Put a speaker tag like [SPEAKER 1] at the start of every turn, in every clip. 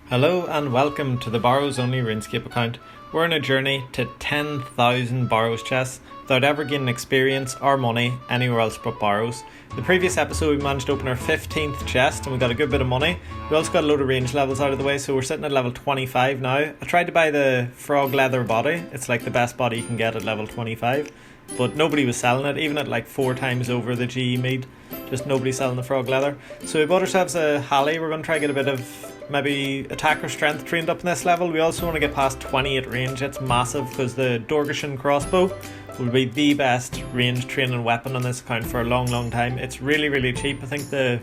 [SPEAKER 1] Hello and welcome to the Barrows Only Runescape account. We're on a journey to 10,000 Barrows chests without ever gaining experience or money anywhere else but Barrows. The previous episode we managed to open our 15th chest and we got a good bit of money. We also got a load of range levels out of the way, so we're sitting at level 25 now. I tried to buy the frog leather body. It's like the best body you can get at level 25, but nobody was selling it, even at like 4 times over the GE mead. Just nobody selling the frog leather. So we bought ourselves a Halley. We're going to try to get a bit of maybe attacker strength trained up in this level. We also want to get past 20 at range. It's massive because the Dorgishan crossbow will be the best range training weapon on this account for a long time. It's really cheap. I think the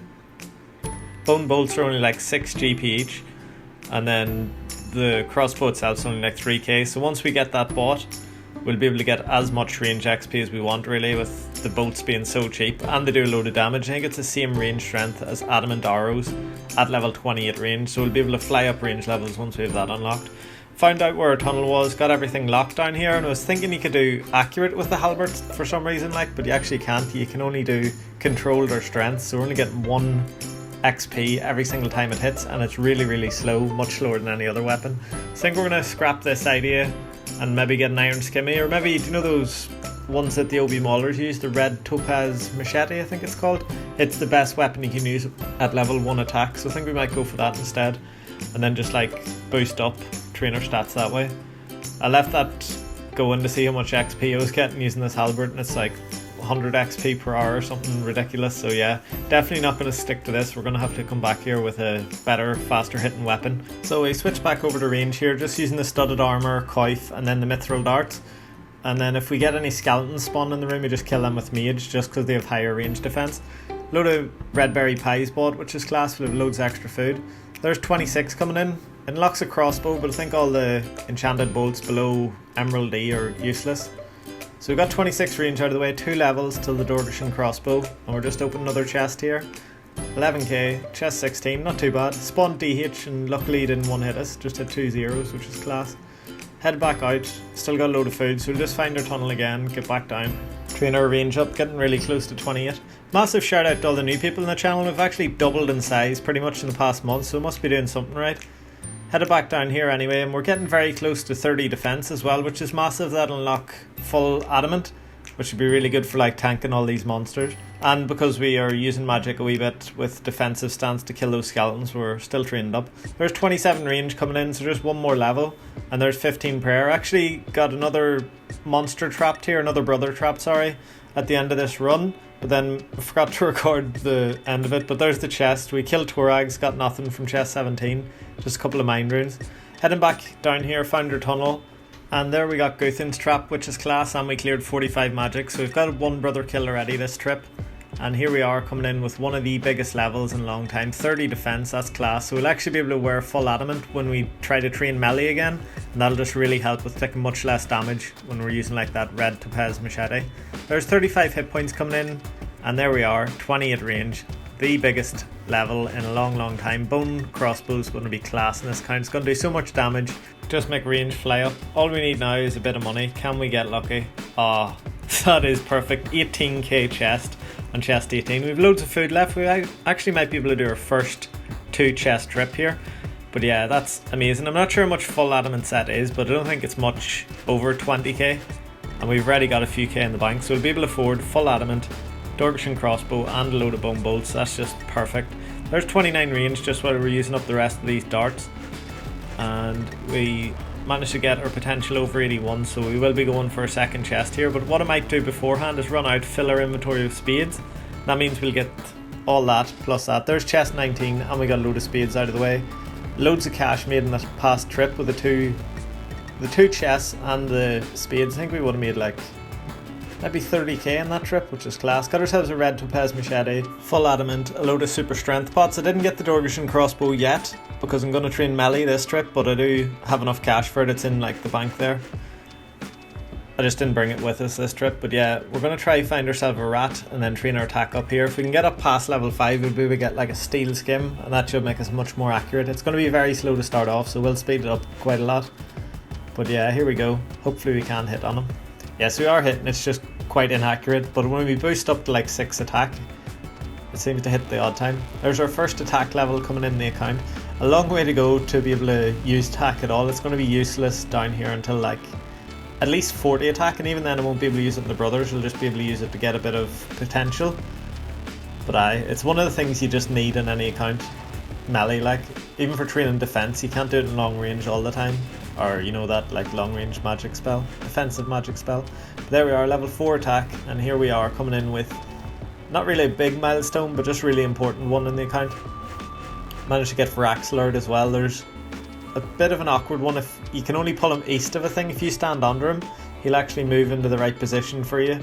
[SPEAKER 1] bone bolts are only like 6 GP each, and then the crossbow itself is only like 3k. So once we get that bought, we'll be able to get as much range XP as we want, really, with the bolts being so cheap, and they do a load of damage. I think it's the same range strength as adamant arrows at level 28 range, so we'll be able to fly up range levels once we have that unlocked. Found out where our tunnel was, got everything locked down here, and I was thinking you could do accurate with the halberd for some reason, but you actually can't. You can only do controlled or strength, so we're only getting 1 XP every single time it hits, and it's really slow, much slower than any other weapon. So I think we're going to scrap this idea and maybe get an iron skimmy, or maybe, do you know those ones that the OB Maulers use, the red topaz machete I think it's called? It's the best weapon you can use at level 1 attack, so I think we might go for that instead, and then just like boost up trainer stats that way. I left that going to see how much XP I was getting using this halberd, and it's like 100 XP per hour or something ridiculous. So yeah, definitely not going to stick to this. We're going to have to come back here with a better, faster hitting weapon. So we switch back over to range here, just using the studded armour, coif, and then the mithril darts. And then if we get any skeletons spawned in the room, we just kill them with mage, just because they have higher range defense. Load of red berry pies bought, which is class. We have loads of extra food. There's 26 coming in. It unlocks a crossbow, but I think all the enchanted bolts below Emerald E are useless. So we've got 26 range out of the way, 2 levels till the Dorgishan crossbow, and we're just opening another chest here. 11k, chest 16, not too bad. Spawned DH and luckily he didn't one hit us, just hit 2 zeros, which is class. Head back out, still got a load of food, so we'll just find our tunnel again, get back down. Train our range up, getting really close to 28. Massive shout out to all the new people in the channel. We've actually doubled in size pretty much in the past month, so we must be doing something right. Headed back down here anyway, and we're getting very close to 30 defense as well, which is massive. That'll unlock full adamant, which would be really good for like tanking all these monsters. And because we are using magic a wee bit with defensive stance to kill those skeletons, we're still trained up. There's 27 range coming in, so just 1 more level, and there's 15 prayer. Actually got another monster trapped here, another brother trapped, sorry, at the end of this run, but then I forgot to record the end of it. But there's the chest. We killed Torags, got nothing from chest 17, just a couple of mind runes. Heading back down here, found our tunnel, and there we got Guthin's trap, which is class, and we cleared 45 magic, so we've got 1 brother kill already this trip. And here we are coming in with one of the biggest levels in a long time, 30 defense, that's class. So we'll actually be able to wear full adamant when we try to train melee again, and that'll just really help with taking much less damage when we're using like that red topaz machete. There's 35 hit points coming in, and there we are, 20 at range, the biggest level in a long time. Bone crossbow's going to be class in this count. It's going to do so much damage, just make range fly up. All we need now is a bit of money. Can we get lucky? Ah, that is perfect. 18k chest on chest 18. We have loads of food left. We actually might be able to do our first 2 chest trip here, but yeah, that's amazing. I'm not sure how much full adamant set is, but I don't think it's much over 20k, and we've already got a few k in the bank, so we'll be able to afford full adamant, Dorgishan crossbow, and a load of bone bolts. That's just perfect. There's 29 range just while we're using up the rest of these darts, and we managed to get our potential over 81, so we will be going for a second chest here. But what I might do beforehand is run out, fill our inventory of spades. That means we'll get all that plus that. There's chest 19, and we got a load of spades out of the way. Loads of cash made in that past trip with the two chests and the spades. I think we would have made like maybe 30k in that trip, which is class. Got ourselves a red topaz machete, full adamant, a load of super strength pots. I didn't get the Dorgishan crossbow yet because I'm going to train melee this trip, but I do have enough cash for it. It's in like the bank there. I just didn't bring it with us this trip, but yeah, we're going to try find ourselves a rat and then train our attack up here. If we can get up past level 5, we'll be able to get like a steel skim, and that should make us much more accurate. It's going to be very slow to start off, so we'll speed it up quite a lot. But yeah, here we go. Hopefully we can hit on him. Yes, we are hitting, it's just quite inaccurate, but when we boost up to like 6 attack, it seems to hit the odd time. There's our first attack level coming in the account. a long way to go to be able to use attack at all. It's going to be useless down here until like at least 40 attack, and even then I won't be able to use it in the brothers. You'll just be able to use it to get a bit of potential. But it's one of the things you just need in any account. Melee, like, even for training defense, you can't do it in long range all the time, or you know, that like long range magic spell, offensive magic spell. But there we are, level 4 attack, and here we are coming in with not really a big milestone, but just really important one in the account. Managed to get Varax alert as well. There's a bit of an awkward one. If you can only pull him east of a thing, if you stand under him, he'll actually move into the right position for you.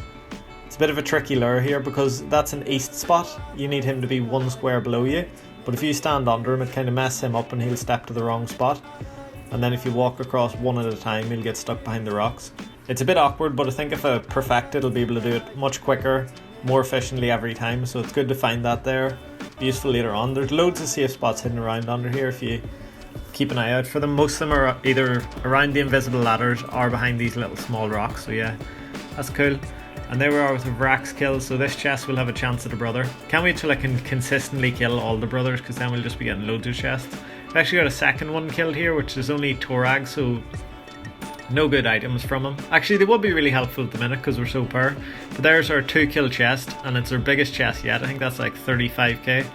[SPEAKER 1] It's a bit of a tricky lure here because that's an east spot. You need him to be 1 square below you, but if you stand under him, it kind of messes him up and he'll step to the wrong spot. And then if you walk across one at a time, he'll get stuck behind the rocks. It's a bit awkward, but I think if I perfect it, it'll be able to do it much quicker, more efficiently every time, so it's good to find that there. Be useful later on. There's loads of safe spots hidden around under here if you keep an eye out for them. Most of them are either around the invisible ladders or behind these little small rocks, so yeah, that's cool. And there we are with a Varax kill, so this chest will have a chance at a brother. Can't wait till I can consistently kill all the brothers, because then we'll just be getting loads of chests. I've actually got a second one killed here, which is only Torag, so no good items from him. Actually, they would be really helpful at the minute because we're so poor. But there's our 2 kill chest, and it's our biggest chest yet. I think that's like 35k,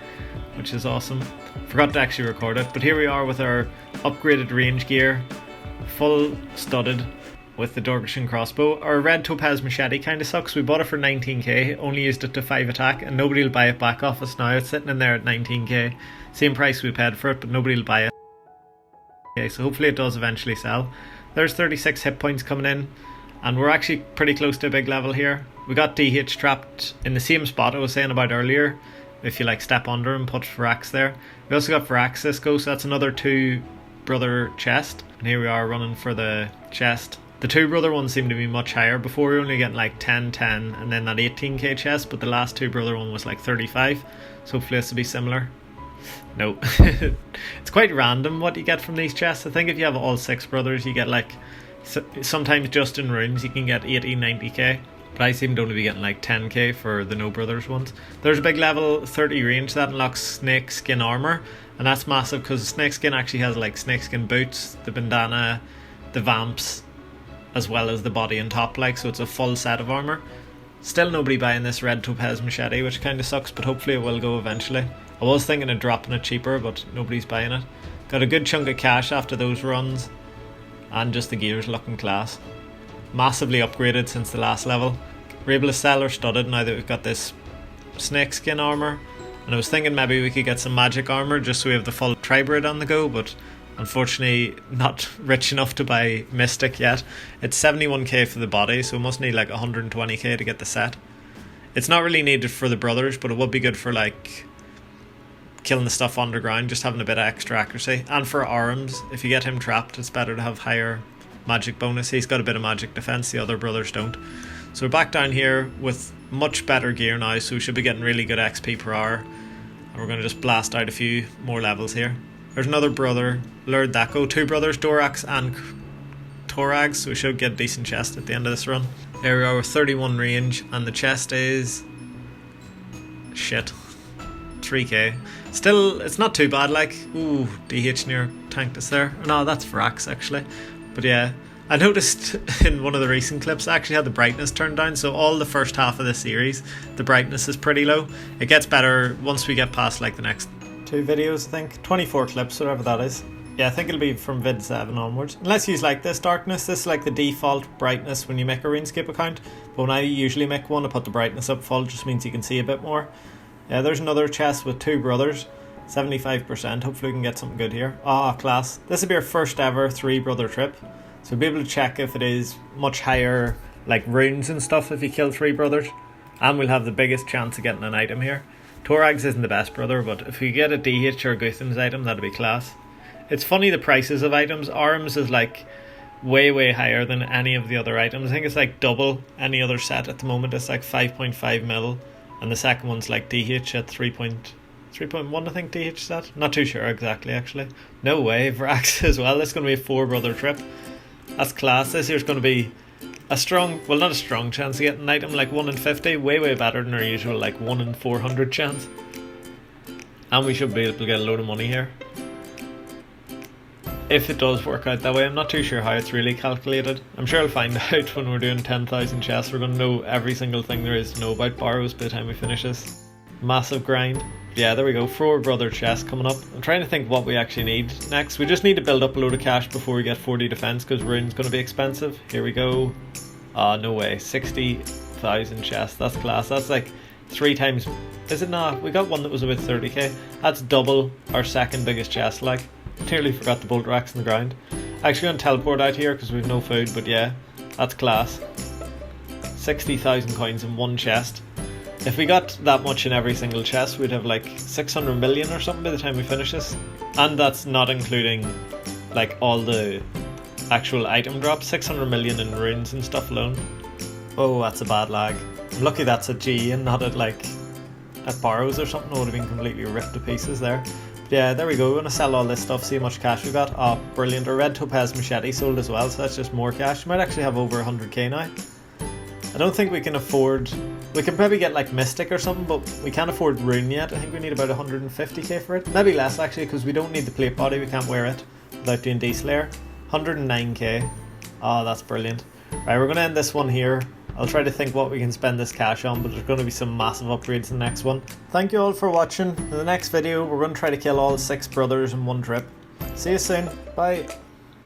[SPEAKER 1] which is awesome. Forgot to actually record it, but here we are with our upgraded range gear, full studded with the Dorkishan crossbow. Our red topaz machete kind of sucks. We bought it for 19k, only used it to 5 attack, and nobody will buy it back off us now. It's sitting in there at 19k. Same price we paid for it, but nobody will buy it. Okay, so hopefully it does eventually sell. There's 36 hit points coming in, and we're actually pretty close to a big level here. We got DH trapped in the same spot I was saying about earlier. If you like step under and put Varax there. We also got Varax Cisco, so that's another 2 brother chest. And here we are running for the chest. The 2 brother ones seem to be much higher. Before we were only getting like 10, 10 and then that 18k chest, but the last 2 brother one was like 35. So hopefully this will be similar. No. It's quite random what you get from these chests. I think if you have all 6 brothers, you get like, sometimes just in runes you can get 80, 90k. But I seem to only be getting like 10k for the no brothers ones. There's a big level 30 range that unlocks snakeskin armor, and that's massive because snakeskin actually has like snakeskin boots, the bandana, the vamps, as well as the body and top, like, so it's a full set of armor. Still nobody buying this red topaz machete, which kind of sucks, but hopefully it will go eventually. I was thinking of dropping it cheaper, but nobody's buying it. Got a good chunk of cash after those runs, and just the gear's looking class. Massively upgraded since the last level. We're able to sell our studded now that we've got this snakeskin armor, and I was thinking maybe we could get some magic armor just so we have the full tribrid on the go, but unfortunately not rich enough to buy mystic yet. It's 71k for the body, so we must need like 120k to get the set. It's not really needed for the brothers, but it would be good for like killing the stuff underground, just having a bit of extra accuracy. And for arms, if you get him trapped, it's better to have higher magic bonus. He's got a bit of magic defense, the other brothers don't. So we're back down here with much better gear now, so we should be getting really good XP per hour, and we're going to just blast out a few more levels here. There's another brother, Lord Dako, 2 brothers, Dorax and Torags, so we should get a decent chest at the end of this run. There we are with 31 range, and the chest is shit, 3k. Still, it's not too bad, like, ooh, DH near tanked us there. No, that's Varax actually. But yeah, I noticed in one of the recent clips I actually had the brightness turned down, so all the first half of the series the brightness is pretty low. It gets better once we get past like the next 2 videos, I think. 24 clips, whatever that is. Yeah, I think it'll be from vid 7 onwards. Unless you like this darkness, this is like the default brightness when you make a Runescape account. But when I usually make one, I put the brightness up full, just means you can see a bit more. Yeah, there's another chest with 2 brothers. 75%, hopefully we can get something good here. Ah, class. This will be our first ever 3 brother trip. So we'll be able to check if it is much higher, like runes and stuff, if you kill 3 brothers. And we'll have the biggest chance of getting an item here. Torags isn't the best brother, but if we get a DH or a Gutham's item, that'd be class. It's funny the prices of items. Arms is like way higher than any of the other items. I think it's like double any other set at the moment. It's like 5.5 mil, and the second one's like DH at 3.1, I think DH set. Not too sure exactly actually. No way, Varax as well. It's going to be a 4 brother trip. That's class. This year's going to be a strong, well, not a strong chance to get an item, like 1 in 50, way better than our usual like 1 in 400 chance. And we should be able to get a load of money here. if it does work out that way. I'm not too sure how it's really calculated. I'm sure I'll find out when we're doing 10,000 chests. We're going to know every single thing there is to know about Barrows by the time we finish this. Massive grind. Yeah, there we go, 4 brother chests coming up. I'm trying to think what we actually need next. We just need to build up a load of cash before we get 40 defense, because rune's going to be expensive. Here we go. No way, 60,000 chests, that's class. That's like 3 times, is it not? We got one that was about 30k. That's double our second biggest chest, like. Nearly forgot the bolt racks in the ground. Actually going to teleport out here because we've no food, but yeah, that's class. 60,000 coins in one chest. If we got that much in every single chest, we'd have like 600 million or something by the time we finish this. And that's not including like all the actual item drops. 600 million in runes and stuff alone. Oh, that's a bad lag. I'm lucky that's at G and not at like at Barrows or something. It would have been completely ripped to pieces there. But yeah, there we go. We're going to sell all this stuff, see how much cash we got. Oh, brilliant. Our red topaz machete sold as well, so that's just more cash. We might actually have over 100k now. I don't think we can afford... We can probably get like Mystic or something, but we can't afford Rune yet. I think we need about 150k for it. Maybe less actually, because we don't need the plate body. We can't wear it without doing D-Slayer. 109k. Oh, that's brilliant. Right, we're going to end this one here. I'll try to think what we can spend this cash on, but there's going to be some massive upgrades in the next one. Thank you all for watching. In the next video, we're going to try to kill all 6 brothers in one trip. See you soon. Bye.